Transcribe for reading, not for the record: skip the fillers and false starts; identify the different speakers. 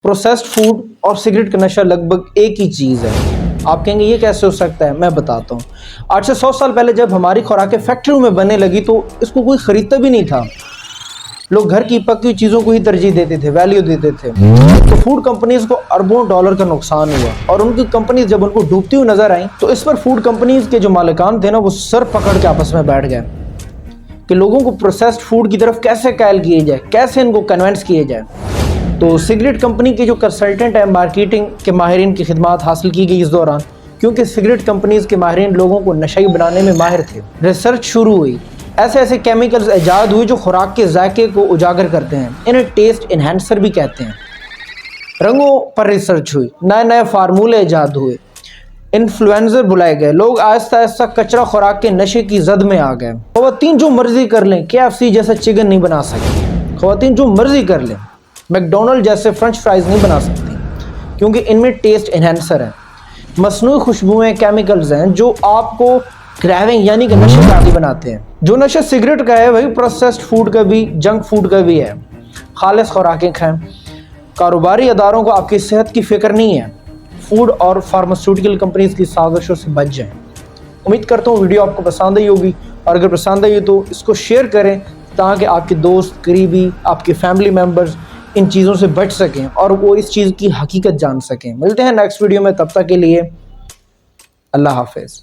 Speaker 1: Processed food और cigarette का नशा लगभग एक ही चीज़ है। आप कहेंगे ये कैसे हो सकता है, मैं बताता हूँ। आज से 100 साल पहले जब हमारी खुराकें फैक्ट्रियों में बनने लगी तो इसको कोई ख़रीदता भी नहीं था। लोग घर की पकी हुई चीज़ों को ही तरजीह देते थे, वैल्यू देते थे। तो फूड कंपनीज को अरबों डॉलर का नुकसान हुआ और उनकी कंपनीज जब उनको डूबती हुई नजर आई तो इस पर फूड कंपनीज के जो मालिकान थे ना, वो सर पकड़ के आपस में बैठ गए कि लोगों को प्रोसेस्ड फूड की तरफ कैसे कायल किए जाए, कैसे इनको कन्विंस किए जाए। तो सिगरेट कंपनी के जो कंसल्टेंट है, मार्केटिंग के माहिरीन की खिदमत हासिल की गई इस दौरान, क्योंकि सिगरेट कंपनीज के माहिरीन लोगों को नशई बनाने में माहिर थे। रिसर्च शुरू हुई, ऐसे ऐसे केमिकल्स ईजाद हुए जो खुराक के जायके को उजागर करते हैं। इन्हें टेस्ट इन्हेंसर भी कहते हैं। रंगों पर रिसर्च हुई, नए नए फार्मूले ईजाद हुए, इन्फ्लुएंसर बुलाए गए। लोग आहिस्ता आहिस्ता कचरा खुराक के नशे की जद में आ गए। ख़वातीन जो मर्जी कर लें, KFC जैसा चिकन नहीं बना सकती। ख़वातीन जो मर्जी कर लें, मैकडोनल्ड जैसे फ्रेंच फ्राइज नहीं बना सकती, क्योंकि इनमें टेस्ट इन्हेंसर है, मसनूई खुशबुएं, केमिकल्स हैं जो आपको क्रेविंग यानी कि नशे का आदी बनाते हैं। जो नशा सिगरेट का है वही प्रोसेस्ड फूड का भी, जंक फूड का भी है। खालिस खुराकें खाएं। कारोबारी अदारों को आपकी सेहत की फिक्र नहीं है। फूड और फार्मास्यूटिकल कंपनीज की साजिशों से बच जाएं। उम्मीद करता हूँ वीडियो आपको पसंद आई होगी, और अगर पसंद आई हो तो इसको शेयर करें ताकि आपके दोस्त, करीबी, आपके फैमिली मेम्बर्स इन चीज़ों से बच सकें और वो इस चीज़ की हकीकत जान सकें। मिलते हैं नेक्स्ट वीडियो में, तब तक के लिए अल्लाह हाफिज़।